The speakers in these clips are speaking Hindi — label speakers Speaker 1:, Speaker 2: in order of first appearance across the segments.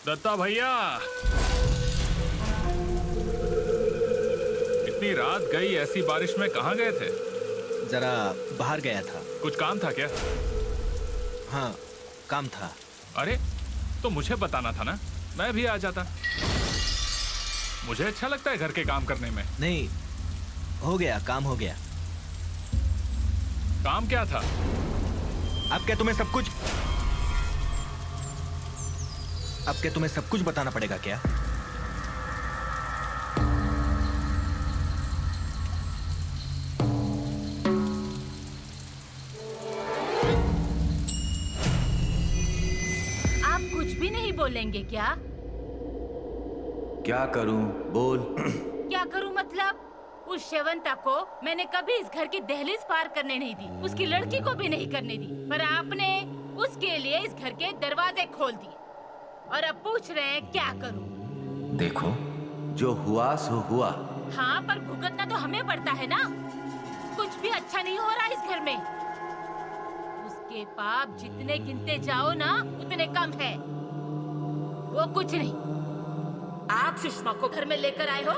Speaker 1: दत्ता भैया, इतनी रात गई ऐसी बारिश में कहाँ गए थे?
Speaker 2: जरा बाहर गया था।
Speaker 1: कुछ काम था क्या?
Speaker 2: हाँ, काम था।
Speaker 1: अरे तो मुझे बताना था ना, मैं भी आ जाता। मुझे अच्छा लगता है घर के काम करने में।
Speaker 2: नहीं, हो गया, काम हो गया।
Speaker 1: काम क्या था?
Speaker 2: अब क्या तुम्हें सब कुछ बताना पड़ेगा क्या?
Speaker 3: आप कुछ भी नहीं बोलेंगे क्या?
Speaker 4: क्या करूं? बोल।
Speaker 3: क्या करूं मतलब? उस शेवंता को मैंने कभी इस घर की दहलीज पार करने नहीं दी, उसकी लड़की को भी नहीं करने दी, पर आपने उसके लिए इस घर के दरवाजे खोल दिए और अब पूछ रहे हैं क्या करूं?
Speaker 4: देखो, जो हुआ सो हुआ।
Speaker 3: हाँ, पर भुगतना तो हमें पड़ता है ना। कुछ भी अच्छा नहीं हो रहा इस घर में। उसके पाप जितने गिनते जाओ ना उतने कम है। वो कुछ नहीं। आप सुषमा को घर में लेकर आए हो,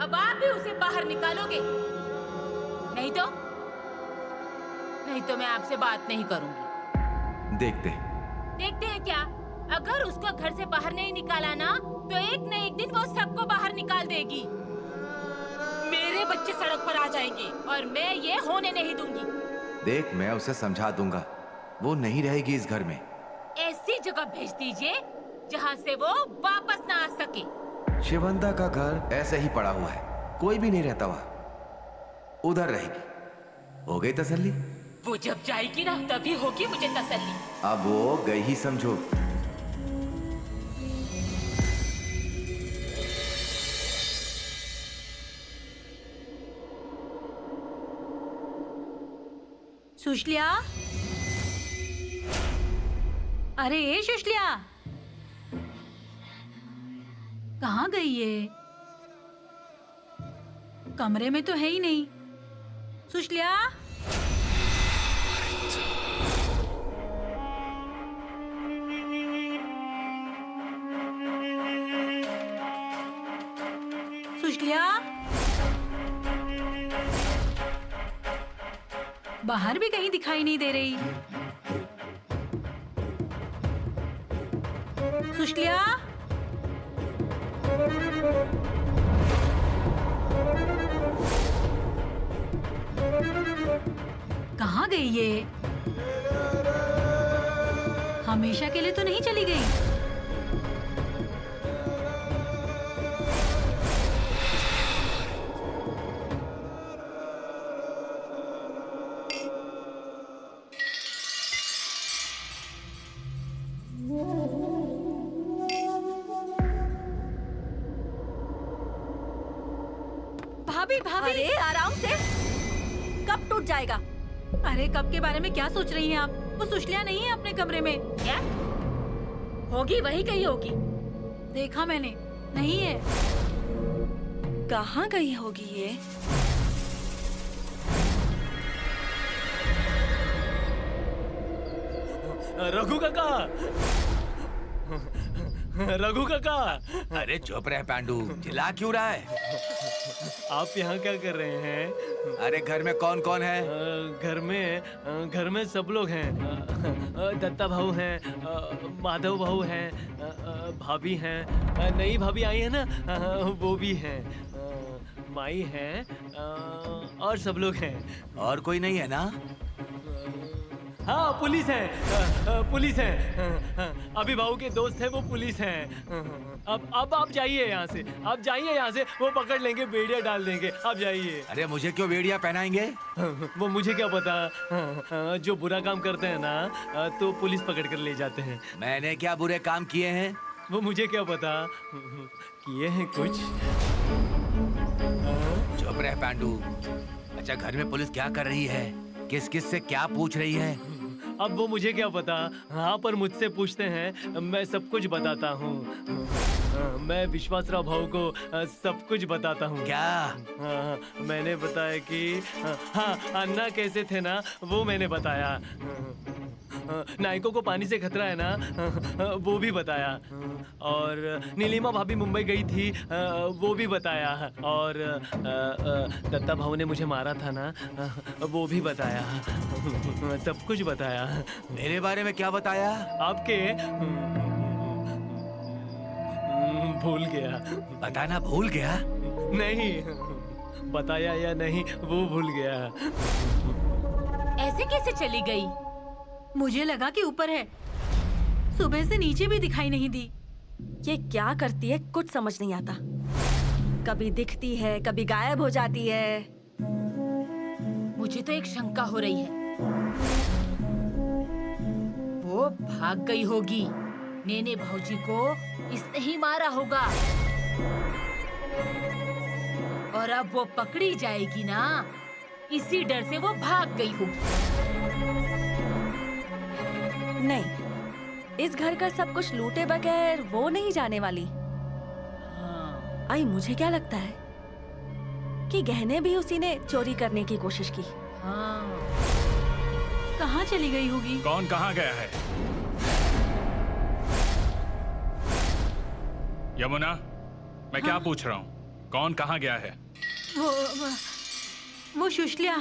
Speaker 3: अब आप भी उसे बाहर निकालोगे। नहीं तो मैं आपसे बात नहीं करूंगी।
Speaker 4: देखते
Speaker 3: हैं क्या? अगर उसको घर से बाहर नहीं निकाला ना तो एक न एक दिन वो सबको बाहर निकाल देगी। मेरे बच्चे सड़क पर आ जाएंगे और मैं ये होने नहीं दूंगी।
Speaker 4: देख, मैं उसे समझा दूंगा, वो नहीं रहेगी इस घर में।
Speaker 3: ऐसी जगह भेज दीजिए जहाँ से वो वापस ना आ सके।
Speaker 4: शिवंता का घर ऐसे ही पड़ा हुआ है, कोई भी नहीं रहता वहाँ। उधर रहेगी। हो गई तसल्ली?
Speaker 3: वो जब जाएगी ना तभी होगी मुझे तसल्ली।
Speaker 4: अब वो गई ही समझो।
Speaker 5: सुशलिया, अरे ये सुशलिया, कहाँ गई ये? कमरे में तो है ही नहीं। सुशलिया, सुशलिया, बाहर भी कहीं दिखाई नहीं दे रही। सुशलिया, कहाँ गई ये? हमेशा के लिए तो नहीं चली गई?
Speaker 6: भाभी भाभी, अरे आराम से, कब टूट जाएगा?
Speaker 5: अरे कब के बारे में क्या सोच रही हैं आप? वो सुशलिया नहीं है अपने कमरे में।
Speaker 3: क्या होगी? वही कहीं होगी।
Speaker 5: देखा मैंने, नहीं है।
Speaker 6: कहाँ गई होगी ये?
Speaker 7: रघु काका, रघु काका।
Speaker 4: अरे चुप रह पांडू, चिल्ला क्यों रहा है?
Speaker 7: आप यहाँ क्या कर रहे हैं?
Speaker 4: अरे घर में कौन कौन है?
Speaker 7: घर में सब लोग हैं। दत्ता भाऊ हैं, माधव भाऊ हैं, भाभी हैं, नई भाभी आई है ना, वो भी हैं, माई हैं, और सब लोग हैं।
Speaker 4: और कोई नहीं है ना?
Speaker 7: हाँ, पुलिस है, पुलिस है। अभी भाऊ के दोस्त है, वो पुलिस हैं। अब आप जाइए यहाँ से, आप जाइए यहाँ से, वो पकड़ लेंगे, बेड़िया डाल देंगे। आप जाइए।
Speaker 4: अरे मुझे क्यों बेड़िया पहनाएंगे?
Speaker 7: वो मुझे क्या पता, जो बुरा काम करते हैं ना तो पुलिस पकड़ कर ले जाते हैं।
Speaker 4: मैंने क्या बुरे काम किए हैं?
Speaker 7: वो मुझे क्या पता, किए हैं कुछ।
Speaker 4: चुप रह पांडू। अच्छा, घर में पुलिस क्या कर रही है? किस किस से क्या पूछ रही है?
Speaker 7: अब वो मुझे क्या पता। हाँ, पर मुझसे पूछते हैं, मैं सब कुछ बताता हूँ। मैं विश्वासराव भाऊ को सब कुछ बताता हूँ।
Speaker 4: क्या?
Speaker 7: हाँ, मैंने बताया कि हाँ, अन्ना कैसे थे ना, वो मैंने बताया। नायकों को पानी से खतरा है ना, वो भी बताया। और नीलिमा भाभी मुंबई गई थी, वो भी बताया। और दत्ता भाऊ ने मुझे मारा था ना, वो भी बताया। सब कुछ बताया।
Speaker 4: मेरे बारे में क्या बताया?
Speaker 7: आपके भूल गया।
Speaker 4: बताना भूल गया?
Speaker 7: नहीं, बताया या नहीं वो भूल गया।
Speaker 3: ऐसे कैसे चली गई?
Speaker 5: मुझे लगा कि ऊपर है, सुबह से नीचे भी दिखाई नहीं दी।
Speaker 6: ये क्या करती है कुछ समझ नहीं आता। कभी दिखती है, कभी गायब हो जाती है।
Speaker 3: मुझे तो एक शंका हो रही है, वो भाग गई होगी। नेने भाऊजी को इसने ही मारा होगा और अब वो पकड़ी जाएगी ना, इसी डर से वो भाग गई होगी।
Speaker 6: नहीं, इस घर का सब कुछ लूटे बगैर वो नहीं जाने वाली। आई मुझे क्या लगता है कि गहने भी उसी ने चोरी करने की कोशिश की।
Speaker 3: हाँ।
Speaker 5: कहाँ चली गई होगी?
Speaker 1: कौन कहाँ गया है? यमुना, मैं क्या पूछ रहा हूँ? कौन कहाँ गया है?
Speaker 5: वो सुशल्या।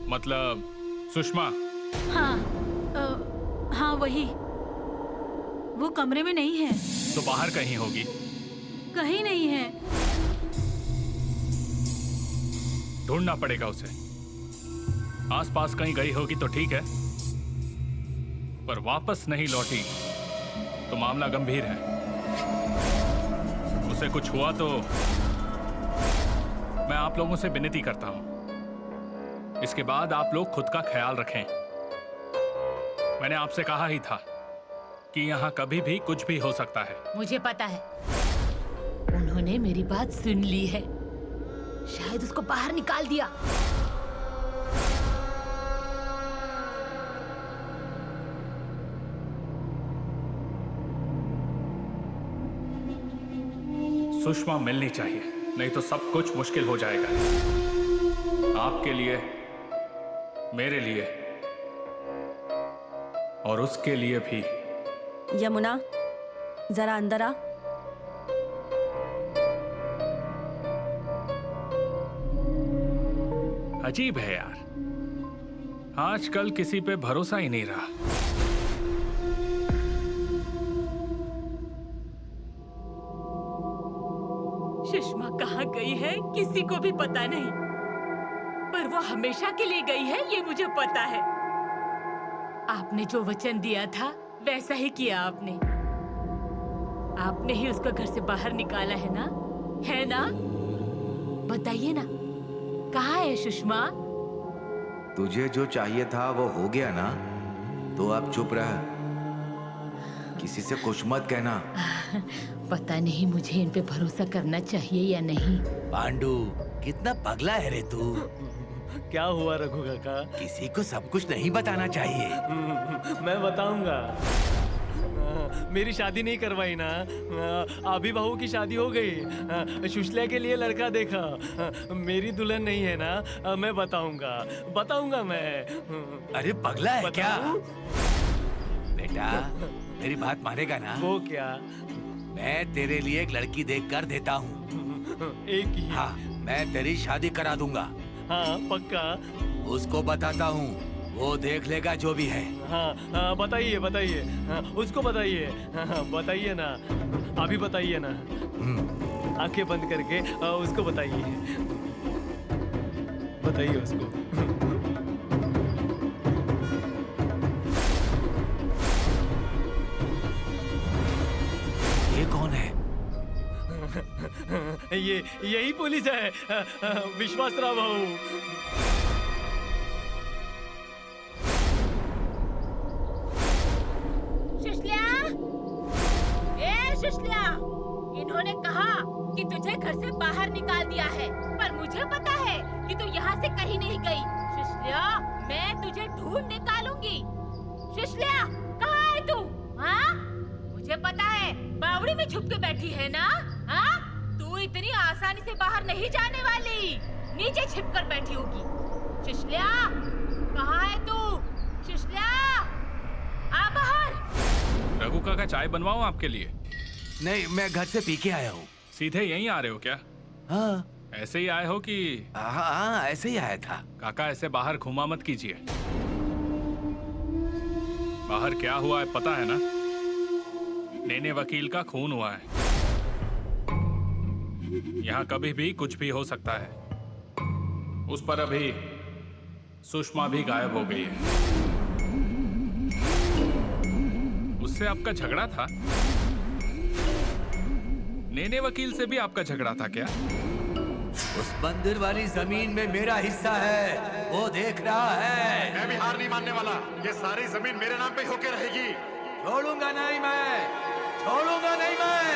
Speaker 1: मतलब सुषमा?
Speaker 5: हाँ, हाँ वही। वो कमरे में नहीं है।
Speaker 1: तो बाहर कहीं होगी।
Speaker 5: कहीं नहीं है।
Speaker 1: ढूंढना पड़ेगा उसे। आसपास कहीं गई होगी तो ठीक है, पर वापस नहीं लौटी तो मामला गंभीर है। उसे कुछ हुआ तो मैं आप लोगों से विनती करता हूं, इसके बाद आप लोग खुद का ख्याल रखें। मैंने आपसे कहा ही था कि यहां कभी भी कुछ भी हो सकता है।
Speaker 3: मुझे पता है, उन्होंने मेरी बात सुन ली है। शायद उसको बाहर निकाल दिया।
Speaker 1: सुषमा मिलनी चाहिए, नहीं तो सब कुछ मुश्किल हो जाएगा। आपके लिए, मेरे लिए और उसके लिए भी।
Speaker 6: यमुना, जरा अंदर आ।
Speaker 1: अजीब है यार, आजकल किसी पे भरोसा ही नहीं रहा।
Speaker 3: सुषमा कहाँ गई है किसी को भी पता नहीं, पर वो हमेशा के लिए गई है ये मुझे पता है। आपने जो वचन दिया था वैसा ही किया आपने। आपने ही उसको घर से बाहर निकाला है ना? है ना? बताइए ना, कहाँ है सुषमा?
Speaker 4: तुझे जो चाहिए था वो हो गया ना, तो अब चुप रह, किसी से कुछ मत कहना।
Speaker 3: पता नहीं मुझे इन पे भरोसा करना चाहिए या नहीं।
Speaker 4: पांडु, कितना पगला है रे तू।
Speaker 7: क्या हुआ रघु काका?
Speaker 4: किसी को सब कुछ नहीं बताना चाहिए।
Speaker 7: मैं बताऊंगा। मेरी शादी नहीं करवाई ना, आभी बहू की शादी हो गई। सुशल्या के लिए लड़का देखा, मेरी दुल्हन नहीं है ना। मैं बताऊंगा मैं।
Speaker 4: अरे पगला है क्या? बेटा, मेरी बात मानेगा ना?
Speaker 7: वो क्या?
Speaker 4: मैं तेरे लिए एक लड़की देख कर देता हूँ।
Speaker 7: एक ही?
Speaker 4: हाँ, मैं तेरी शादी करा दूंगा।
Speaker 7: हाँ पक्का।
Speaker 4: उसको बताता हूँ, वो देख लेगा जो भी है।
Speaker 7: हाँ बताइए। हाँ, उसको बताइए। हाँ, बताइए ना, अभी बताइए ना। आंखें बंद करके उसको बताइए उसको।
Speaker 4: ये कौन है?
Speaker 7: यही पुलिस है, विश्वासराव भाऊ।
Speaker 3: सुशल्या, इन्होंने कहा कि तुझे घर से बाहर निकाल दिया है, पर मुझे पता है कि तू यहाँ से कहीं नहीं गई। सुशल्या, मैं तुझे ढूंढ निकालूंगी। सुशल्या, कहाँ है तू? हाँ? मुझे पता है, बावड़ी में छुप के बैठी है ना? हाँ? तू इतनी आसानी से बाहर नहीं जाने वाली, नीचे छिप कर बैठी होगी। सुशल्या, कहाँ है तू? सुशल्या।
Speaker 1: रघु का चाय बनवाऊं आपके लिए?
Speaker 4: नहीं, मैं घर से पी के आया हूँ।
Speaker 1: सीधे यहीं आ रहे हो क्या?
Speaker 4: हाँ
Speaker 1: ऐसे ही आए हो कि?
Speaker 4: हाँ, ऐसे ही आया था।
Speaker 1: काका ऐसे बाहर घुमा मत कीजिए। बाहर क्या हुआ है पता है ना? नेने वकील का खून हुआ है। यहाँ कभी भी कुछ भी हो सकता है। उस पर अभी सुषमा भी गायब हो गई है। उससे आपका झगड़ा था? नेने वकील से भी आपका झगड़ा था क्या?
Speaker 4: उस मंदिर वाली जमीन में मेरा हिस्सा है, वो देख रहा है।
Speaker 8: मैं भी हार नहीं मानने वाला। ये सारी जमीन मेरे नाम पे होके रहेगी।
Speaker 4: छोड़ूंगा नहीं मैं, छोड़ूंगा नहीं मैं।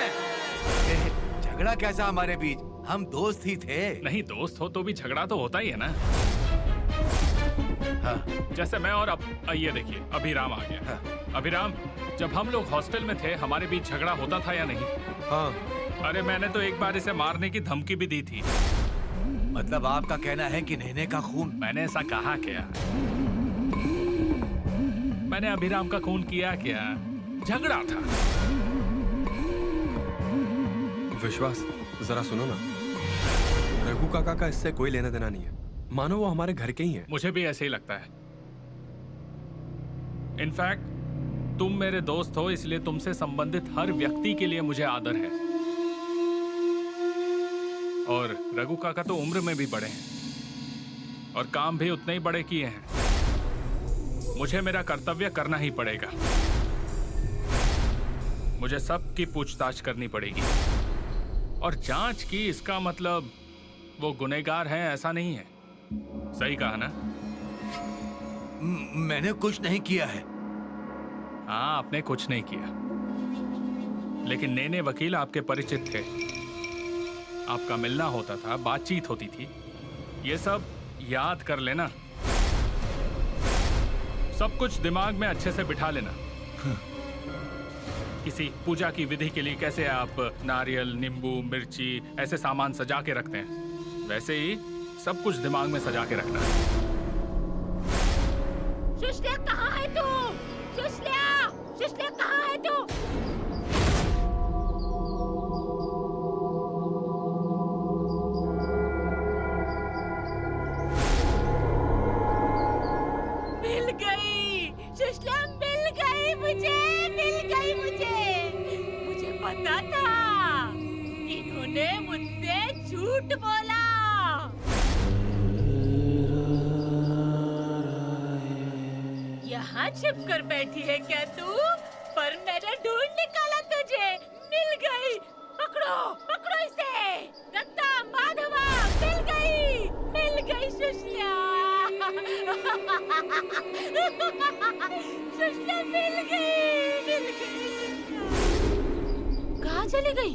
Speaker 4: झगड़ा कैसा हमारे बीच? हम दोस्त ही थे।
Speaker 1: नहीं, दोस्त हो तो भी झगड़ा तो होता ही है ना।
Speaker 4: हाँ।
Speaker 1: जैसे मैं और अब ये देखिए अभिराम आ गया।
Speaker 4: हाँ।
Speaker 1: अभिराम, जब हम लोग हॉस्टल में थे हमारे बीच झगड़ा होता था या नहीं?
Speaker 2: हाँ।
Speaker 1: अरे मैंने तो एक बार इसे मारने की धमकी भी दी थी।
Speaker 4: मतलब आपका कहना है कि नेने का खून?
Speaker 1: मैंने ऐसा कहा क्या? मैंने अभिराम का खून किया क्या? झगड़ा था।
Speaker 9: विश्वास, जरा सुनो ना। रघु काका का इससे कोई लेना देना नहीं है। मानो वो हमारे घर के ही हैं।
Speaker 1: मुझे भी ऐसे ही लगता है। इनफैक्ट तुम मेरे दोस्त हो, इसलिए तुमसे संबंधित हर व्यक्ति के लिए मुझे आदर है। और रघु काका तो उम्र में भी बड़े हैं और काम भी उतने ही बड़े किए हैं। मुझे मेरा कर्तव्य करना ही पड़ेगा। मुझे सबकी पूछताछ करनी पड़ेगी और जांच की। इसका मतलब वो गुनहगार हैं ऐसा नहीं है। सही कहा ना?
Speaker 4: मैंने कुछ नहीं किया है।
Speaker 1: हाँ, आपने कुछ नहीं किया, लेकिन नेने वकील आपके परिचित थे। आपका मिलना होता था, बातचीत होती थी। ये सब याद कर लेना। सब कुछ दिमाग में अच्छे से बिठा लेना। किसी पूजा की विधि के लिए कैसे आप नारियल, नींबू, मिर्ची ऐसे सामान सजा के रखते हैं, वैसे ही सब कुछ दिमाग में सजा के रखना।
Speaker 3: सुशल्या कहाँ है तू? सुशल्या, सुशल्या कहाँ है तू? मिल गई, सुशल्या मिल गई मुझे, मिल गई मुझे। मुझे पता था इन्होंने मुझसे झूठ बोला। यहाँ छिप कर बैठी है क्या तू? पर मैंने ढूंढ निकाला तुझे। मिल गई। पकड़ो, पकड़ो इसे। दत्ता, माधवा, मिल गई, मिल गई सुशल्या। सुशल्या मिल गई, मिल गई। कहाँ चली गई?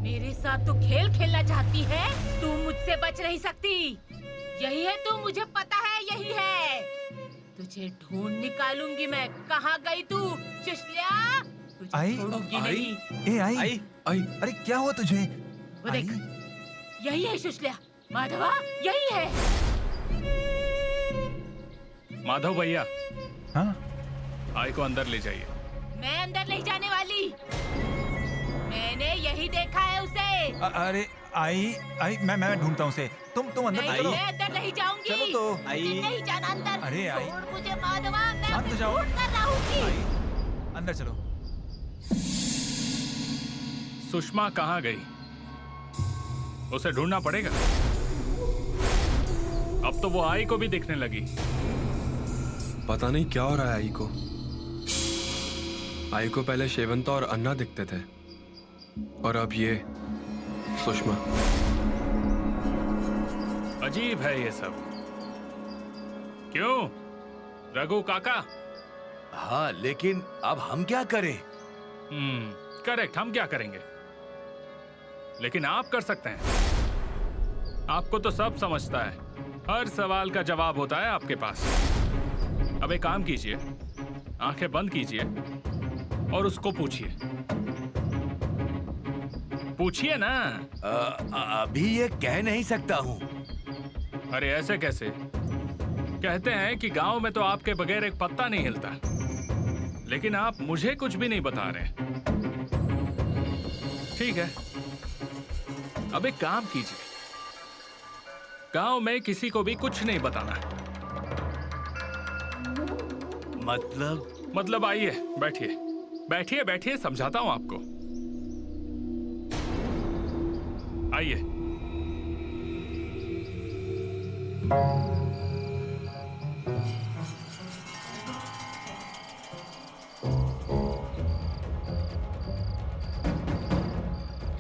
Speaker 3: मेरे साथ तू खेल खेलना चाहती है? तू मुझसे बच नहीं सकती। यही है तू, मुझे पता है यही है। तुझे ढूंढ निकालूंगी मैं। कहाँ गई तू सुशल्या? तुझे
Speaker 2: आई,
Speaker 3: छोड़ूंगी नहीं।
Speaker 2: ए आई,
Speaker 9: आई,
Speaker 2: अरे क्या हुआ तुझे?
Speaker 3: वो देख, यही है सुशल्या। माधवा, यही है।
Speaker 1: माधव भैया,
Speaker 2: हाँ?
Speaker 1: आई को अंदर ले जाइए।
Speaker 3: मैं अंदर नहीं जाने वाली। मैंने यही देखा है उसे।
Speaker 2: अरे आई, मैं ढूंढता हूँ उसे। तुम अंदर
Speaker 3: नहीं,
Speaker 2: चलो।
Speaker 3: मैं अंदर नहीं जाऊंगी।
Speaker 2: चलो तो।
Speaker 3: मुझे नहीं जाना अंदर।
Speaker 2: अरे आई।
Speaker 3: छोड़ मुझे माधवा, मैं
Speaker 2: शांत
Speaker 3: उसे
Speaker 2: जाओ।
Speaker 3: ढूंढ कर रहूंगी।
Speaker 2: आई, अंदर चलो।
Speaker 1: सुषमा कहाँ गई? उसे ढूंढना पड़ेगा। अब तो वो आई को भी दिखने लगी।
Speaker 9: पता नहीं क्या हो रहा है आई को। आई को पहले शेवंता और अन्ना दिखते थे और अब ये सुषमा।
Speaker 1: अजीब है ये सब। क्यों रघु काका?
Speaker 4: हाँ, लेकिन अब हम क्या करें?
Speaker 1: करेक्ट, हम क्या करेंगे? लेकिन आप कर सकते हैं। आपको तो सब समझता है। हर सवाल का जवाब होता है आपके पास। अब एक काम कीजिए, आंखें बंद कीजिए और उसको पूछिए। पूछिए ना।
Speaker 4: अभी ये कह नहीं सकता हूँ।
Speaker 1: अरे ऐसे कैसे? कहते हैं कि गांव में तो आपके बगैर एक पत्ता नहीं हिलता, लेकिन आप मुझे कुछ भी नहीं बता रहे। ठीक है, अब एक काम कीजिए, गांव में किसी को भी कुछ नहीं बताना है। मतलब आइए, बैठिए बैठिए बैठिए, समझाता हूं आपको। आइए।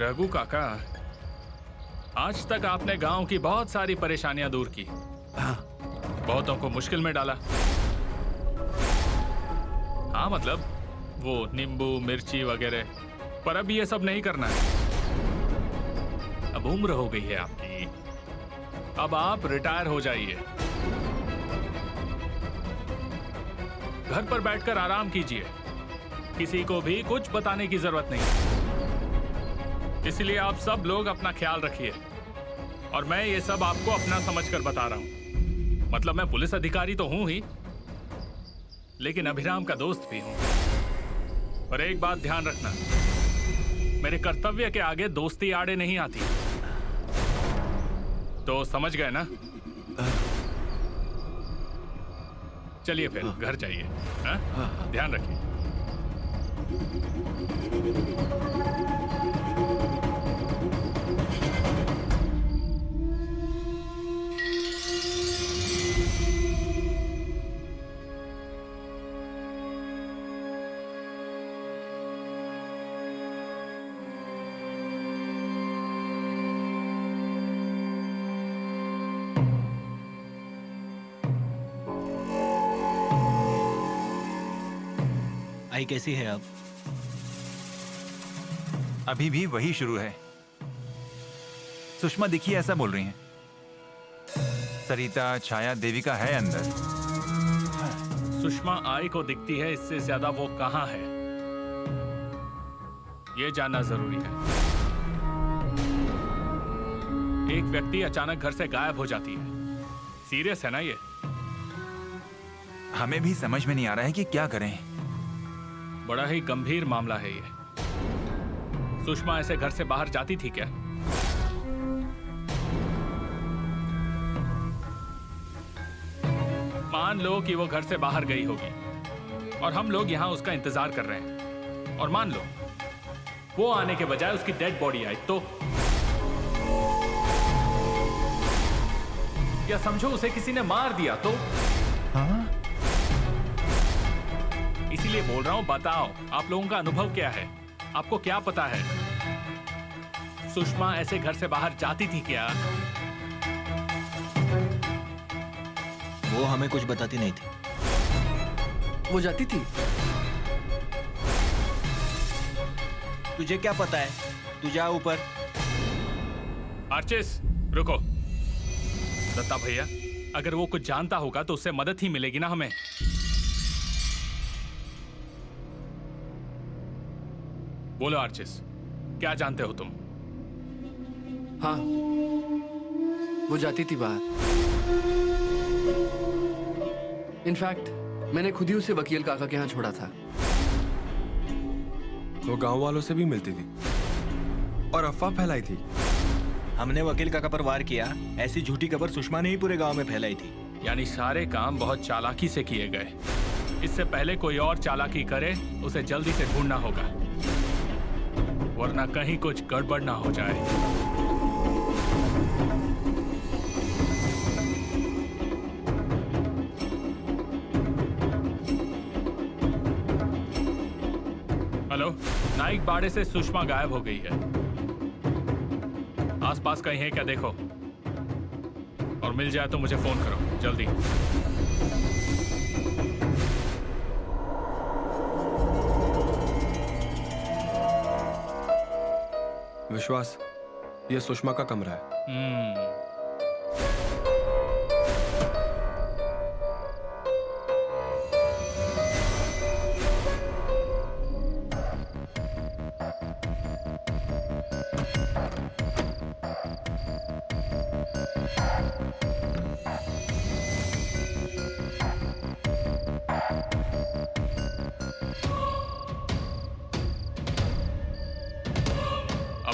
Speaker 1: रघु काका, आज तक आपने गांव की बहुत सारी परेशानियां दूर की, बहुतों को मुश्किल में डाला। हाँ, मतलब वो नींबू मिर्ची वगैरह, पर अब ये सब नहीं करना है। अब उम्र हो गई है आपकी, अब आप रिटायर हो जाइए, घर पर बैठकर आराम कीजिए, किसी को भी कुछ बताने की जरूरत नहीं। इसलिए आप सब लोग अपना ख्याल रखिए, और मैं ये सब आपको अपना समझकर बता रहा हूं। मतलब मैं पुलिस अधिकारी तो हूं ही, लेकिन अभिराम का दोस्त भी हूं। पर एक बात ध्यान रखना, मेरे कर्तव्य के आगे दोस्ती आड़े नहीं आती। तो समझ गए ना? चलिए फिर घर जाइए। ध्यान रखिए।
Speaker 2: आई कैसी है अब?
Speaker 10: अभी भी वही शुरू है। सुषमा दिखी ऐसा बोल रही हैं। सरिता, छाया, देविका है अंदर।
Speaker 1: सुषमा आई को दिखती है, इससे ज्यादा वो कहाँ है ये जानना जरूरी है। एक व्यक्ति अचानक घर से गायब हो जाती है, सीरियस है ना ये?
Speaker 10: हमें भी समझ में नहीं आ रहा है कि क्या करें।
Speaker 1: बड़ा ही गंभीर मामला है ये। सुषमा ऐसे घर से बाहर जाती थी क्या? मान लो कि वो घर से बाहर गई होगी और हम लोग यहां उसका इंतजार कर रहे हैं, और मान लो वो आने के बजाय उसकी डेड बॉडी आई तो? या समझो उसे किसी ने मार दिया तो?
Speaker 10: हाँ?
Speaker 1: इसीलिए बोल रहा हूं, बताओ आप लोगों का अनुभव क्या है? आपको क्या पता है? सुषमा ऐसे घर से बाहर जाती थी क्या?
Speaker 2: वो हमें कुछ बताती नहीं थी।
Speaker 11: वो जाती थी।
Speaker 2: तुझे क्या पता है? तू जा ऊपर।
Speaker 1: आर्चिस, रुको। दत्ता भैया, अगर वो कुछ जानता होगा तो उससे मदद ही मिलेगी ना हमें। बोलो आर्चिस, क्या जानते हो तुम?
Speaker 11: हाँ, वो जाती थी बाहर। इनफैक्ट मैंने खुद ही उसे वकील काका के यहाँ छोड़ा था।
Speaker 9: वो गांव वालों से भी मिलती थी और अफवाह फैलाई थी।
Speaker 2: हमने वकील काका पर वार किया, ऐसी झूठी खबर सुषमा ने ही पूरे गांव में फैलाई थी।
Speaker 1: यानी सारे काम बहुत चालाकी से किए गए। इससे पहले कोई और चालाकी करे, उसे जल्दी से ढूंढना होगा, वरना कहीं कुछ गड़बड़ ना हो जाए। हेलो, नाइक बाड़े से सुषमा गायब हो गई है। आसपास कहीं है क्या देखो, और मिल जाए तो मुझे फोन करो जल्दी।
Speaker 9: विश्वास, ये सुषमा का कमरा है।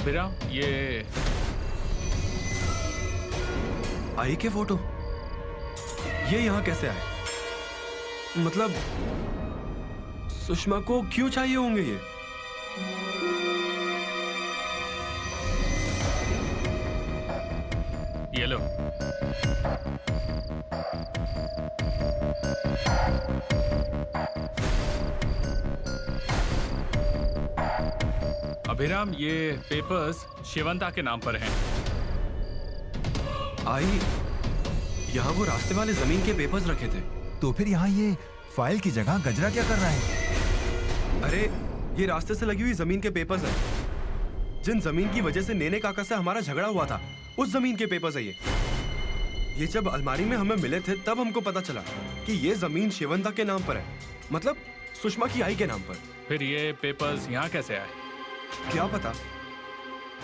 Speaker 1: अभिराम, ये
Speaker 9: आई के फोटो ये यहाँ कैसे आए? मतलब सुषमा को क्यों चाहिए होंगे ये?
Speaker 1: ये लो। अभिराम, ये पेपर्स शिवंता के नाम पर हैं।
Speaker 9: आई, यहाँ वो रास्ते वाले जमीन के पेपर्स रखे थे।
Speaker 10: तो फिर यहाँ ये फाइल की जगह गजरा क्या कर रहा है?
Speaker 9: अरे ये रास्ते से लगी हुई जमीन के पेपर्स हैं। जिन जमीन की वजह से नेने काका से हमारा झगड़ा हुआ था, उस जमीन के पेपर्स है ये जब अलमारी में हमें मिले थे तब हमको पता चला कि ये जमीन शिवंता के नाम पर है, मतलब सुषमा की आई के नाम पर।
Speaker 1: फिर ये पेपर्स यहाँ कैसे आए?
Speaker 9: क्या पता,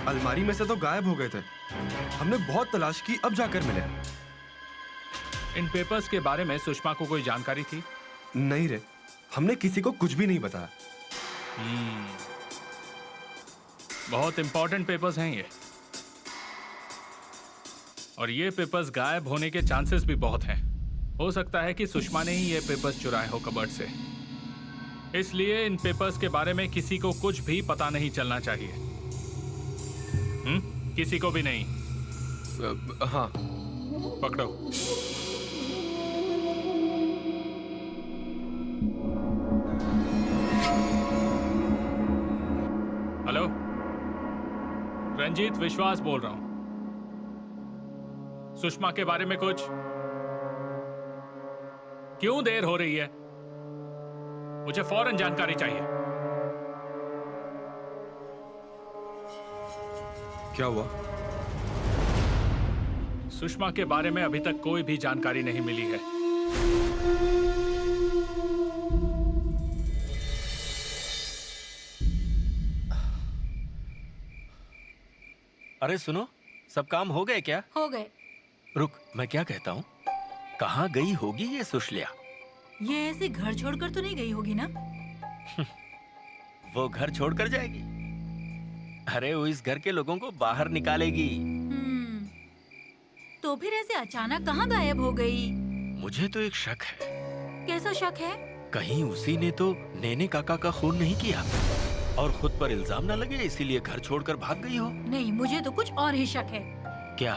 Speaker 9: अलमारी में से तो गायब हो गए थे। हमने बहुत तलाश की, अब जाकर मिले।
Speaker 1: इन पेपर्स के बारे में सुषमा को कोई जानकारी थी?
Speaker 9: नहीं रे, हमने किसी को कुछ भी नहीं बताया।
Speaker 1: बहुत इंपॉर्टेंट पेपर्स हैं ये, और ये पेपर्स गायब होने के चांसेस भी बहुत हैं। हो सकता है कि सुषमा ने ही ये पेपर्स चुराए हो कबर्ड से। इसलिए इन पेपर्स के बारे में किसी को कुछ भी पता नहीं चलना चाहिए। किसी को भी नहीं।
Speaker 9: हाँ,
Speaker 1: पकड़ो। हेलो, रंजीत विश्वास बोल रहा हूं। सुषमा के बारे में कुछ? क्यों देर हो रही है? मुझे फौरन जानकारी चाहिए।
Speaker 9: क्या हुआ?
Speaker 1: सुषमा के बारे में अभी तक कोई भी जानकारी नहीं मिली है।
Speaker 12: अरे सुनो, सब काम हो गए क्या?
Speaker 5: हो गए।
Speaker 12: रुक, मैं क्या कहता हूँ, कहाँ गई होगी ये सुशल्या?
Speaker 5: ये ऐसे घर छोड़कर तो नहीं गई होगी ना?
Speaker 12: वो घर छोड़कर जाएगी? अरे वो इस घर के लोगों को बाहर निकालेगी।
Speaker 5: तो फिर ऐसे अचानक कहाँ गायब हो गई?
Speaker 12: मुझे तो एक शक है।
Speaker 5: कैसा शक है?
Speaker 12: कहीं उसी ने तो नेने काका का खून नहीं किया और खुद पर इल्जाम न लगे इसीलिए घर छोड़कर भाग गई हो?
Speaker 5: नहीं, मुझे तो कुछ और ही शक है।
Speaker 12: क्या?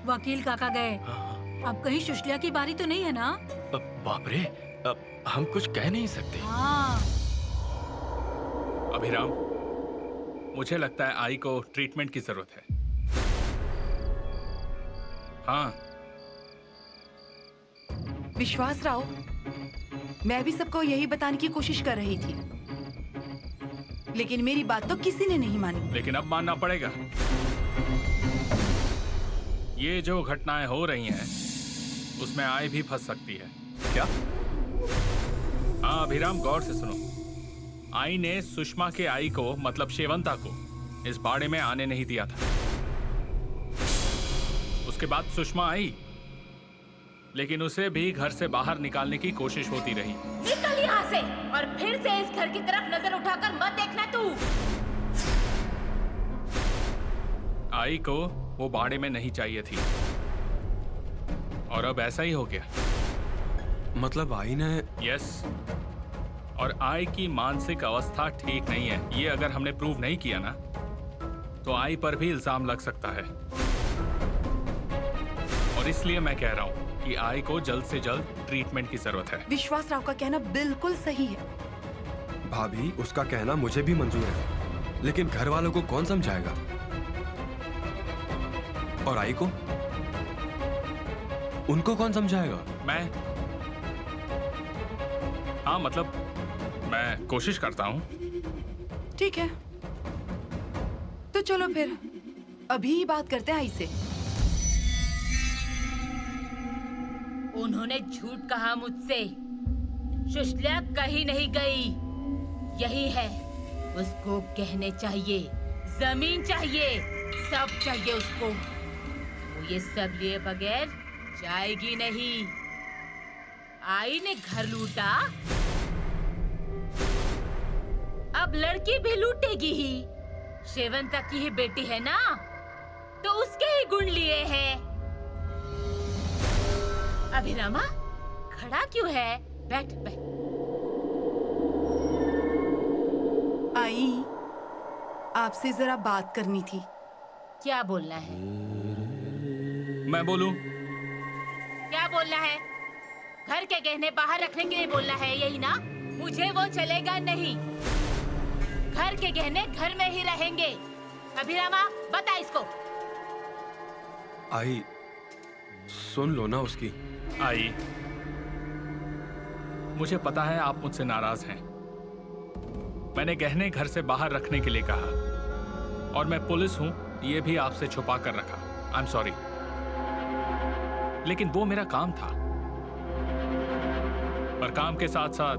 Speaker 5: वकील काका गए, अब कहीं सुशल्या की बारी तो नहीं है ना?
Speaker 12: बाप रे, हम कुछ कह नहीं सकते।
Speaker 5: हाँ।
Speaker 1: अभिराम, मुझे लगता है आई को ट्रीटमेंट की जरूरत है। हाँ।
Speaker 13: विश्वास राव, मैं भी सबको यही बताने की कोशिश कर रही थी, लेकिन मेरी बात तो किसी ने नहीं मानी।
Speaker 1: लेकिन अब मानना पड़ेगा। ये जो घटनाएं हो रही हैं, उसमें आई भी फंस सकती है।
Speaker 9: क्या?
Speaker 1: हाँ अभिराम, गौर से सुनो। आई ने सुषमा के आई को, मतलब शेवंता को, इस बाड़े में आने नहीं दिया था। उसके बाद सुषमा आई, लेकिन उसे भी घर से बाहर निकालने की कोशिश होती रही।
Speaker 3: निकल यहाँ से और फिर से इस घर की तरफ नजर उठाकर मत देखना तू।
Speaker 1: आई को वो बाड़े में नहीं चाहिए थी, और अब ऐसा ही हो गया।
Speaker 9: मतलब आई ने?
Speaker 1: यस, और आई की मानसिक अवस्था ठीक नहीं है। ये अगर हमने प्रूव नहीं किया ना, तो आई पर भी इल्जाम लग सकता है। और इसलिए मैं कह रहा हूँ कि आई को जल्द से जल्द ट्रीटमेंट की जरूरत है।
Speaker 13: विश्वास राव का कहना बिल्कुल सही है।
Speaker 9: भाभी, उसका कहना मुझे भी मंजूर है, लेकिन घर वालों को कौन समझाएगा? और आई को? उनको कौन समझाएगा?
Speaker 1: मैं? हाँ, मतलब मैं कोशिश करता हूँ।
Speaker 13: ठीक है, तो चलो फिर अभी ही बात करते हैं आई से।
Speaker 3: उन्होंने झूठ कहा मुझसे। सुशल्या कहीं नहीं गई, यही है। उसको कहने चाहिए, जमीन चाहिए, सब चाहिए उसको। वो ये सब लिए बगैर जाएगी नहीं। आई ने घर लूटा, अब लड़की भी लूटेगी ही। शेवंता की ही बेटी है ना, तो उसके ही गुण लिए हैं। अभिरामा, खड़ा क्यों है? बैठ बैठ।
Speaker 13: आई, आपसे जरा बात करनी थी।
Speaker 3: क्या बोलना है?
Speaker 1: मैं बोलूं?
Speaker 3: क्या बोलना है? घर के गहने बाहर रखने के लिए बोलना है, यही ना? मुझे वो चलेगा नहीं। घर के गहने घर में ही रहेंगे। अभिरामा, बता इसको।
Speaker 9: आई, सुन लो ना उसकी।
Speaker 1: आई, मुझे पता है आप मुझसे नाराज हैं। मैंने गहने घर से बाहर रखने के लिए कहा, और मैं पुलिस हूं ये भी आपसे छुपा कर रखा। आई एम सॉरी, लेकिन वो मेरा काम था। पर काम के साथ साथ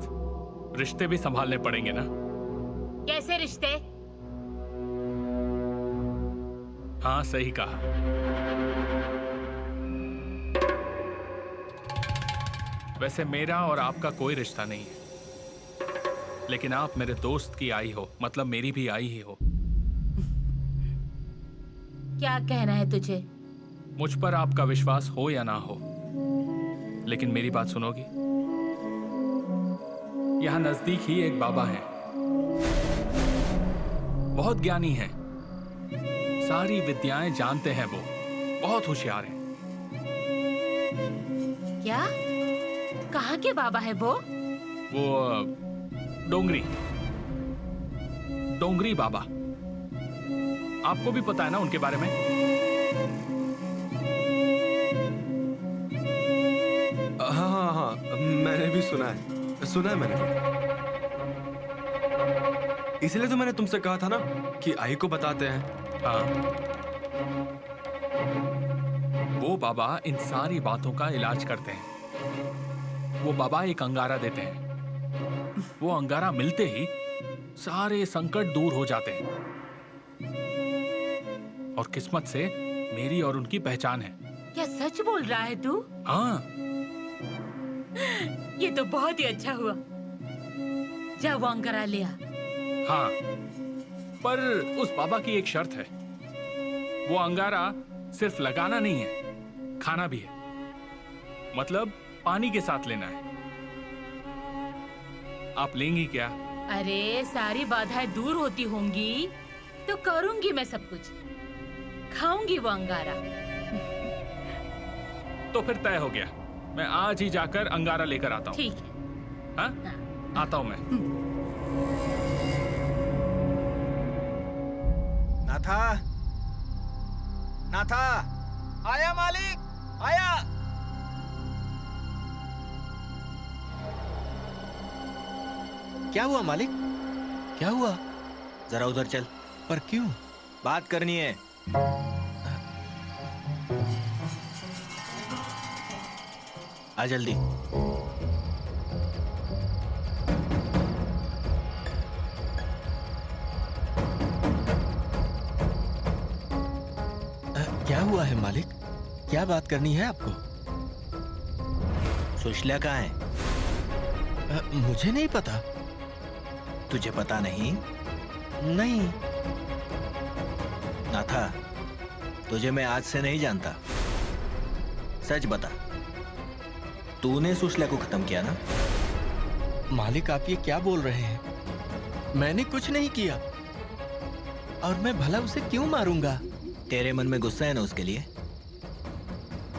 Speaker 1: रिश्ते भी संभालने पड़ेंगे ना।
Speaker 3: कैसे रिश्ते?
Speaker 1: हाँ, सही कहा। वैसे मेरा और आपका कोई रिश्ता नहीं है, लेकिन आप मेरे दोस्त की आई हो, मतलब मेरी भी आई ही हो।
Speaker 3: क्या कहना है तुझे?
Speaker 1: मुझ पर आपका विश्वास हो या ना हो, लेकिन मेरी बात सुनोगी? यहां नजदीक ही एक बाबा हैं, बहुत ज्ञानी हैं, सारी विद्याएं जानते हैं, वो बहुत होशियार हैं।
Speaker 3: क्या? कहाँ के बाबा है वो?
Speaker 1: वो डोंगरी बाबा। आपको भी पता है ना उनके बारे में?
Speaker 9: हाँ हाँ हाँ, मैंने भी सुना है मैंने भी। इसलिए तो मैंने तुमसे कहा था ना कि आई को बताते हैं।
Speaker 1: हाँ, वो बाबा इन सारी बातों का इलाज करते हैं। वो बाबा एक अंगारा देते हैं, वो अंगारा मिलते ही सारे संकट दूर हो जाते हैं। और किस्मत से मेरी और उनकी पहचान है।
Speaker 3: क्या सच बोल रहा है तू?
Speaker 1: हाँ।
Speaker 3: ये तो बहुत ही अच्छा हुआ। जा वो अंगारा लिया।
Speaker 1: हाँ, पर उस बाबा की एक शर्त है। वो अंगारा सिर्फ लगाना नहीं है, खाना भी है। मतलब पानी के साथ लेना है। आप लेंगी क्या?
Speaker 3: अरे सारी बाधाएं दूर होती होंगी तो करूंगी मैं सब कुछ। खाऊंगी वो अंगारा।
Speaker 1: तो फिर तय हो गया, मैं आज ही जाकर अंगारा लेकर आता हूँ।
Speaker 3: ठीक है।
Speaker 1: हाँ? आता हूँ मैं।
Speaker 2: नाथा, आया मालिक, आया।
Speaker 12: क्या हुआ मालिक? क्या हुआ?
Speaker 2: जरा उधर चल।
Speaker 12: पर क्यों?
Speaker 2: बात करनी है। आ जल्दी।
Speaker 12: क्या हुआ है मालिक? क्या बात करनी है आपको?
Speaker 2: सुशल्या कहाँ है?
Speaker 12: मुझे नहीं पता।
Speaker 2: तुझे पता नहीं?
Speaker 12: नहीं।
Speaker 2: नाथा, तुझे मैं आज से नहीं जानता। सच बता, तूने सुशल्या को खत्म किया ना?
Speaker 12: मालिक, आप ये क्या बोल रहे हैं? मैंने कुछ नहीं किया। और मैं भला उसे क्यों मारूंगा?
Speaker 2: तेरे मन में गुस्सा है ना उसके लिए?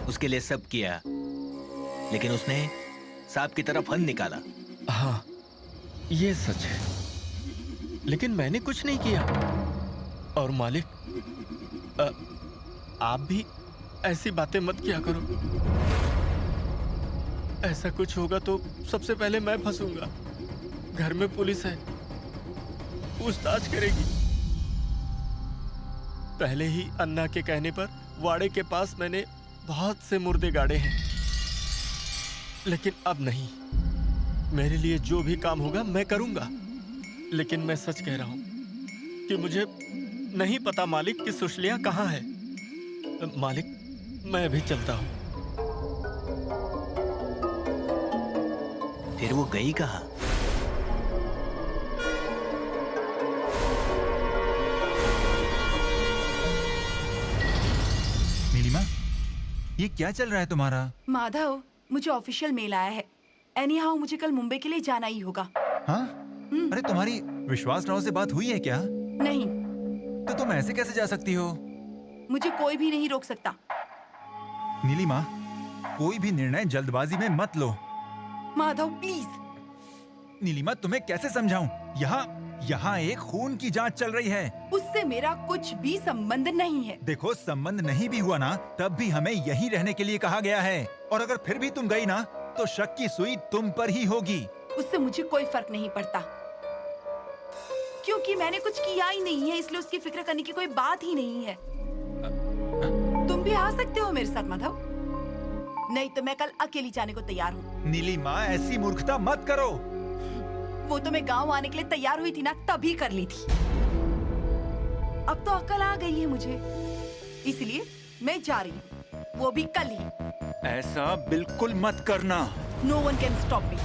Speaker 2: उसके लिए सब किया, लेकिन उसने सांप की तरह फन निकाला।
Speaker 12: हाँ, ये सच है, लेकिन मैंने कुछ नहीं किया। और मालिक, आप भी ऐसी बातें मत किया करो। ऐसा कुछ होगा तो सबसे पहले मैं फंसूंगा। घर में पुलिस है, पूछताछ करेगी। पहले ही अन्ना के कहने पर वाड़े के पास मैंने बहुत से मुर्दे गाड़े हैं, लेकिन अब नहीं। मेरे लिए जो भी काम होगा मैं करूंगा, लेकिन मैं सच कह रहा हूं कि मुझे नहीं पता मालिक कि सुशल्या कहाँ है। मालिक, मैं भी चलता हूं।
Speaker 2: फिर वो गई कहाँ?
Speaker 10: नीलिमा, ये क्या चल रहा है तुम्हारा?
Speaker 13: माधव, मुझे ऑफिशियल मेल आया है। एनी हाउ मुझे कल मुंबई के लिए जाना ही होगा।
Speaker 10: हाँ? अरे तुम्हारी विश्वास राव से बात हुई है क्या?
Speaker 13: नहीं।
Speaker 10: तो तुम ऐसे कैसे जा सकती हो?
Speaker 13: मुझे कोई भी नहीं रोक सकता।
Speaker 10: नीलिमा, कोई भी निर्णय जल्दबाजी में मत लो।
Speaker 13: माधव प्लीज।
Speaker 10: नीलिमा, तुम्हें कैसे समझाऊं? यहाँ एक खून की जांच चल रही है।
Speaker 13: उससे मेरा कुछ भी संबंध नहीं है।
Speaker 10: देखो, संबंध नहीं भी हुआ ना, तब भी हमें यहीं रहने के लिए कहा गया है। और अगर फिर भी तुम गई ना, तो शक की सुई तुम पर ही होगी।
Speaker 13: उससे मुझे कोई फर्क नहीं पड़ता, क्योंकि मैंने कुछ किया ही नहीं है, इसलिए उसकी फिक्र करने की कोई बात ही नहीं है। तुम भी आ सकते हो मेरे साथ माधव, नहीं तो मैं कल अकेली जाने को तैयार हूँ।
Speaker 10: नीलिमा, ऐसी मूर्खता मत करो।
Speaker 13: वो तो मैं गांव आने के लिए तैयार हुई थी ना, तभी कर ली थी। अब तो अकल आ गई है मुझे, इसलिए मैं जा रही हूँ, वो भी कल ही।
Speaker 10: ऐसा बिल्कुल मत करना।
Speaker 13: No one can stop me.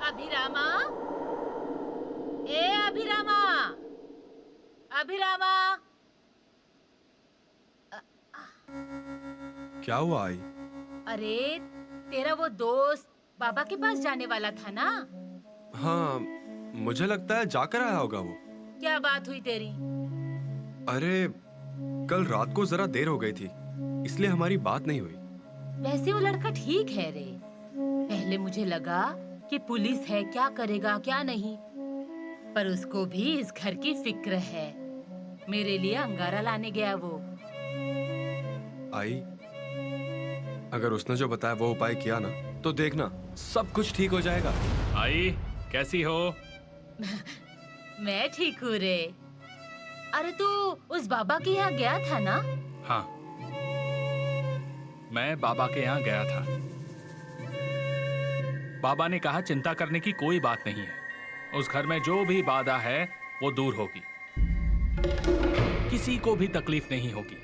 Speaker 3: अभिरामा, ए अभिरामा, अभिरामा।
Speaker 9: क्या हुआ आई?
Speaker 3: अरे तेरा वो दोस्त बाबा के पास जाने वाला था ना?
Speaker 9: हाँ, मुझे लगता है जाकर आया होगा वो।
Speaker 3: क्या बात हुई तेरी?
Speaker 9: अरे कल रात को जरा देर हो गई थी, इसलिए हमारी बात नहीं हुई।
Speaker 3: वैसे वो लड़का ठीक है रे। पहले मुझे लगा कि पुलिस है, क्या करेगा क्या नहीं, पर उसको भी इस घर की फिक्र है। मेरे लिए अंगारा लाने गया वो।
Speaker 9: आई, अगर उसने जो बताया वो उपाय किया ना, तो देखना सब कुछ ठीक हो जाएगा।
Speaker 1: आई, कैसी हो?
Speaker 3: मैं ठीक हूँ रे। अरे तू उस बाबा के यहाँ गया था ना?
Speaker 1: हाँ, मैं बाबा के यहाँ गया था। बाबा ने कहा चिंता करने की कोई बात नहीं है, उस घर में जो भी बाधा है वो दूर होगी, किसी को भी तकलीफ नहीं होगी।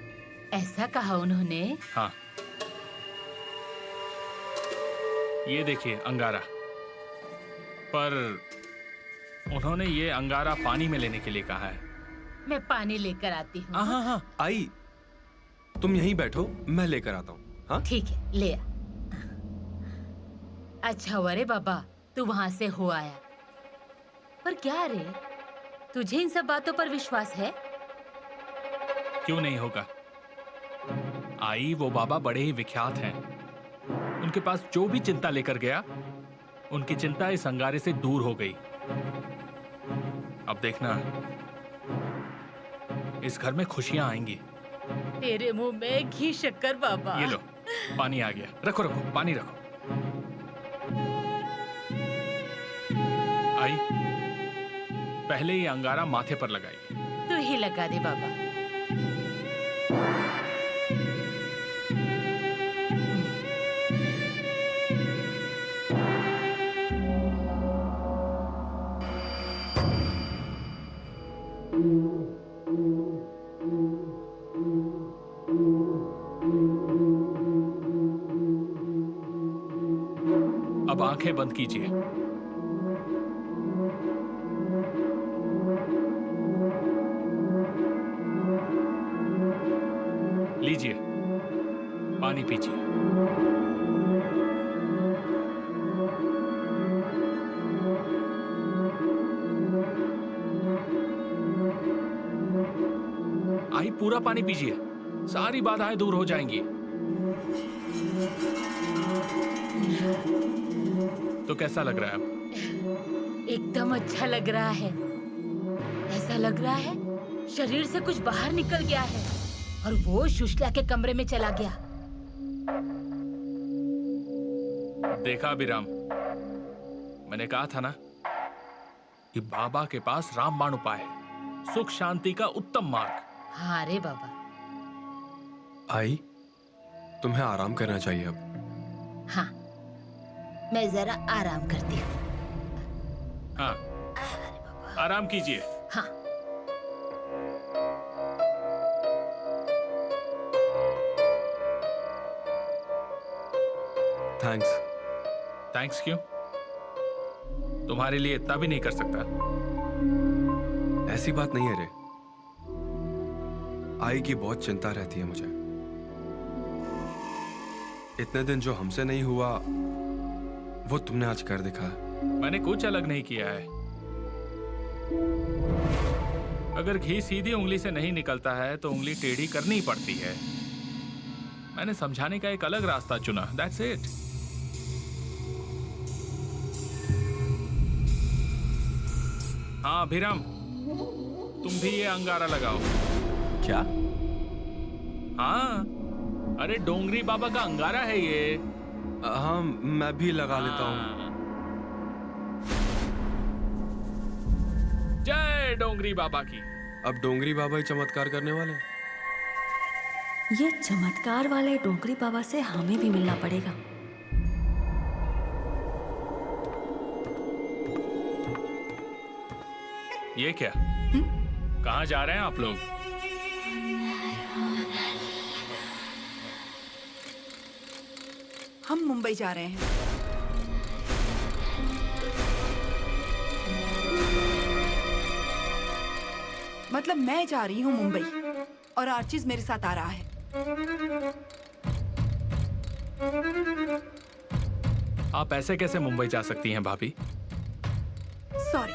Speaker 3: ऐसा कहा उन्होंने?
Speaker 1: हाँ, ये देखिए अंगारा, पर उन्होंने ये अंगारा पानी में लेने के लिए कहा है।
Speaker 3: मैं पानी लेकर आती हूँ।
Speaker 9: हाँ हाँ, आई तुम यहीं बैठो, मैं लेकर आता हूँ। हाँ
Speaker 3: ठीक है, ले आ। अच्छा हुआ रे बाबा तू वहां से हो आया। पर क्या रे, तुझे इन सब बातों पर विश्वास है?
Speaker 1: क्यों नहीं होगा आई, वो बाबा बड़े ही विख्यात हैं। उनके पास जो भी चिंता लेकर गया, उनकी चिंता इस अंगारे से दूर हो गई। अब देखना, इस घर में खुशियां आएंगी।
Speaker 3: तेरे मुंह में घी शक्कर बाबा।
Speaker 1: ये लो, पानी आ गया। रखो रखो, पानी रखो। आई, पहले ये अंगारा माथे पर लगाइए।
Speaker 3: तू ही लगा दे बाबा।
Speaker 1: अब आंखें बंद कीजिए। लीजिए, पानी पीजिए। आई, पूरा पानी पीजिए, सारी बाधाएं दूर हो जाएंगी। तो कैसा लग रहा है अब?
Speaker 3: एकदम अच्छा लग रहा है। ऐसा लग रहा है शरीर से कुछ बाहर निकल गया है और वो सुशीला के कमरे में चला गया।
Speaker 1: देखा अभिराम, मैंने कहा था ना कि बाबा के पास रामबाण उपाय है, सुख शांति का उत्तम मार्ग।
Speaker 3: हाँ रे बाबा।
Speaker 9: आई, तुम्हें आराम करना चाहिए अब।
Speaker 3: हाँ, मैं जरा आराम करती हूँ।
Speaker 1: हाँ, आराम कीजिए।
Speaker 3: हाँ।
Speaker 9: थैंक्स।
Speaker 1: थैंक्स क्यों? तुम्हारे लिए इतना भी नहीं कर सकता?
Speaker 9: ऐसी बात नहीं है रे। आई की बहुत चिंता रहती है मुझे। इतने दिन जो हमसे नहीं हुआ वो तुमने आज कर दिखा।
Speaker 1: मैंने कुछ अलग नहीं किया है। अगर घी सीधी उंगली से नहीं निकलता है तो उंगली टेढ़ी करनी ही पड़ती है। मैंने समझाने का एक अलग रास्ता चुना। That's it. हाँ अभिराम, तुम भी ये अंगारा लगाओ।
Speaker 2: क्या?
Speaker 1: हाँ, अरे डोंगरी बाबा का अंगारा है ये।
Speaker 9: हाँ मैं भी लगा लेता हूँ।
Speaker 1: जय डोंगरी बाबा की।
Speaker 9: अब डोंगरी बाबा ही चमत्कार करने वाले।
Speaker 6: ये चमत्कार वाले डोंगरी बाबा से हमें भी मिलना पड़ेगा।
Speaker 1: ये क्या? कहाँ जा रहे हैं आप लोग?
Speaker 13: हम मुंबई जा रहे हैं। मतलब मैं जा रही हूँ मुंबई और आर्चिज मेरे साथ आ रहा है।
Speaker 1: आप ऐसे कैसे मुंबई जा सकती हैं भाभी?
Speaker 13: सॉरी,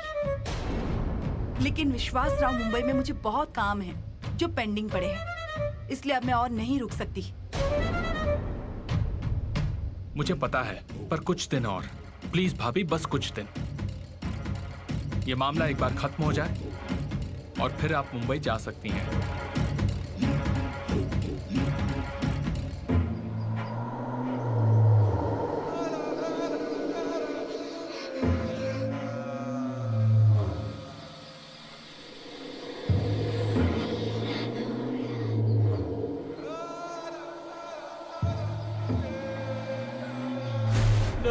Speaker 13: लेकिन विश्वास राव मुंबई में मुझे बहुत काम है जो पेंडिंग पड़े हैं, इसलिए अब मैं और नहीं रुक सकती।
Speaker 1: मुझे पता है, पर कुछ दिन और प्लीज भाभी, बस कुछ दिन। ये मामला एक बार खत्म हो जाए और फिर आप मुंबई जा सकती हैं।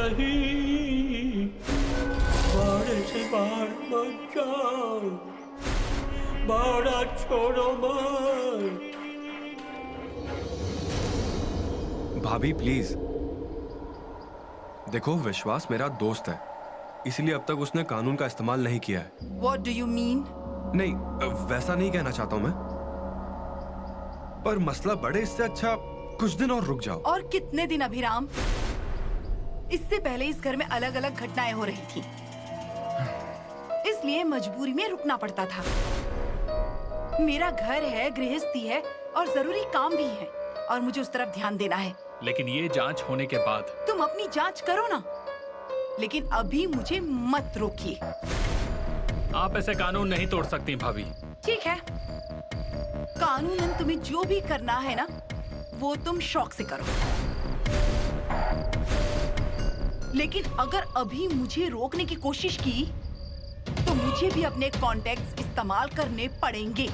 Speaker 12: नहीं, बाड़े से बाहर मत जाओ, बाड़ा छोड़ो मत।
Speaker 9: भाभी प्लीज देखो, विश्वास मेरा दोस्त है, इसलिए अब तक उसने कानून का इस्तेमाल नहीं किया है।
Speaker 13: What do you mean?
Speaker 9: नहीं, वैसा नहीं कहना चाहता हूं मैं, पर मसला बढ़े इससे अच्छा कुछ दिन और रुक जाओ।
Speaker 13: और कितने दिन अभिराम? इससे पहले इस घर में अलग अलग घटनाएं हो रही थी, इसलिए मजबूरी में रुकना पड़ता था। मेरा घर है, गृहस्थी है और जरूरी काम भी है और मुझे उस तरफ ध्यान देना है।
Speaker 1: लेकिन ये जांच होने के बाद
Speaker 13: तुम अपनी जांच करो ना, लेकिन अभी मुझे मत रोकिए।
Speaker 1: आप ऐसे कानून नहीं तोड़ सकती भाभी।
Speaker 13: ठीक है, कानूनन तुम्हें जो भी करना है ना, वो तुम शौक से करो, लेकिन अगर अभी मुझे रोकने की कोशिश की तो मुझे भी अपने कॉन्टैक्ट्स इस्तेमाल करने पड़ेंगे।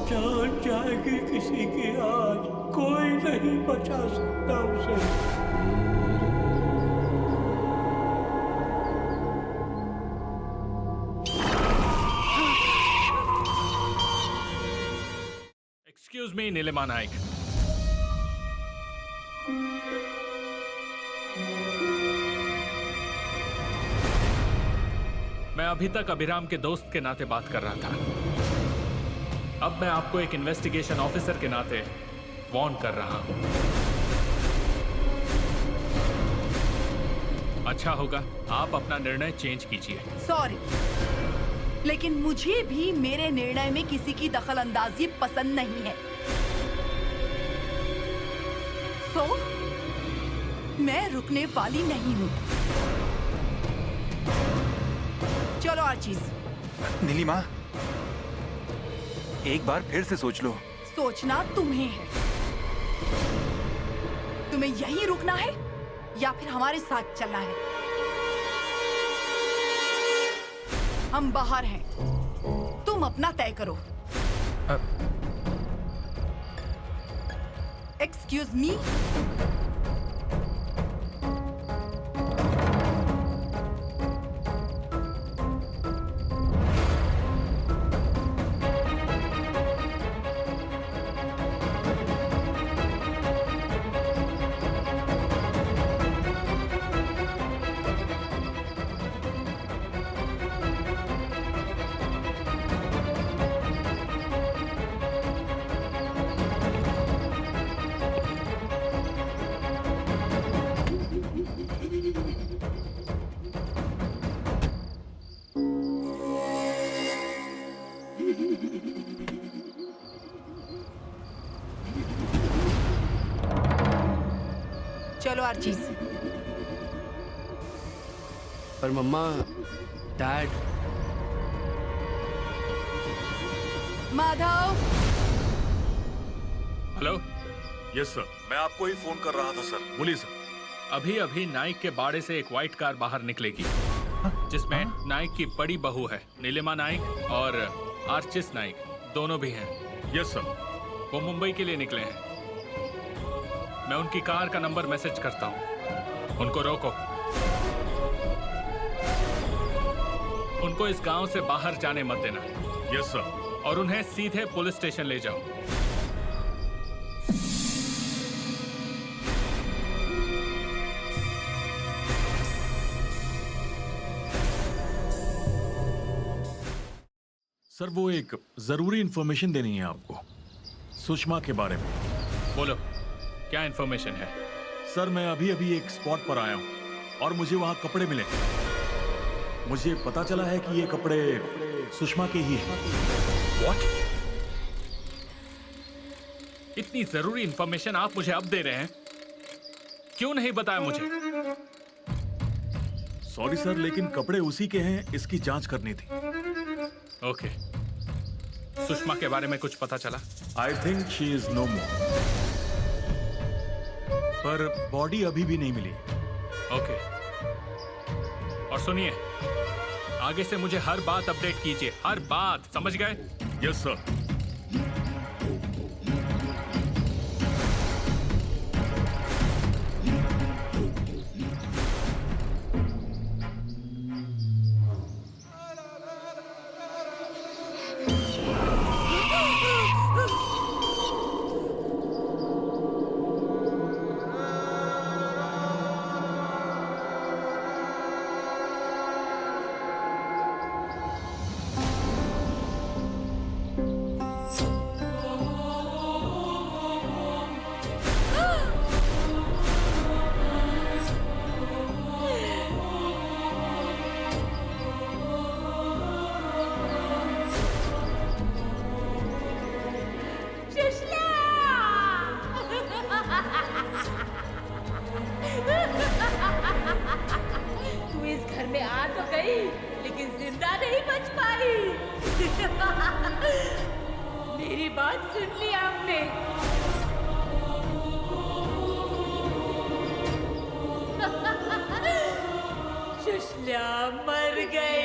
Speaker 12: जान जाएगी किसी की आज, कोई नहीं बचा सकता उसे।
Speaker 1: Excuse me Neelima Naik. मैं अभी तक अभिराम के दोस्त के नाते बात कर रहा था, अब मैं आपको एक इन्वेस्टिगेशन ऑफिसर के नाते वार्न कर रहा हूं। अच्छा होगा आप अपना निर्णय चेंज कीजिए।
Speaker 13: सॉरी, लेकिन मुझे भी मेरे निर्णय में किसी की दखल अंदाजी पसंद नहीं है। तो मैं रुकने वाली नहीं हूँ। चलो आर्चीज।
Speaker 10: नीलिमा, एक बार फिर से सोच लो।
Speaker 13: सोचना तुम्हें है। तुम्हें यहीं रुकना है या फिर हमारे साथ चलना है? हम बाहर हैं, तुम अपना तय करो। Excuse me. हर चीज।
Speaker 11: पर मम्मा, dad.
Speaker 13: Madhav.
Speaker 1: Hello.
Speaker 14: Yes sir, मैं आपको ही फोन कर रहा था सर। बोलिए सर।
Speaker 1: अभी अभी नाइक के बाड़े से एक व्हाइट कार बाहर निकलेगी, जिसमें नाइक की बड़ी बहू है नीलिमा नाइक और आर्चिस नाइक, दोनों भी हैं।
Speaker 14: Yes sir.
Speaker 1: वो मुंबई के लिए निकले हैं। मैं उनकी कार का नंबर मैसेज करता हूँ, उनको रोको। उनको इस गांव से बाहर जाने मत देना।
Speaker 14: Yes sir.
Speaker 1: और उन्हें सीधे पुलिस स्टेशन ले जाओ।
Speaker 14: सर, वो एक जरूरी इंफॉर्मेशन देनी है आपको, सुषमा के बारे में।
Speaker 1: बोलो, क्या इंफॉर्मेशन है?
Speaker 14: सर, मैं अभी अभी एक स्पॉट पर आया हूँ और मुझे वहाँ कपड़े मिले। मुझे पता चला है कि ये कपड़े सुषमा के ही हैं।
Speaker 1: What? इतनी जरूरी इंफॉर्मेशन आप मुझे अब दे रहे हैं? क्यों नहीं बताया मुझे?
Speaker 14: सॉरी सर, लेकिन कपड़े उसी के हैं, इसकी जांच करनी थी।
Speaker 1: ओके। सुषमा के बारे में कुछ पता चला?
Speaker 14: I think she is no more, पर बॉडी अभी भी नहीं मिली।
Speaker 1: ओके। और सुनिए, आगे से मुझे हर बात अपडेट कीजिए, हर बात, समझ गए?
Speaker 14: Yes sir.
Speaker 3: तू इस घर में आ तो गई, लेकिन जिंदा नहीं बच पाई। मेरी बात सुन ली आपने? सुषमा मर गई।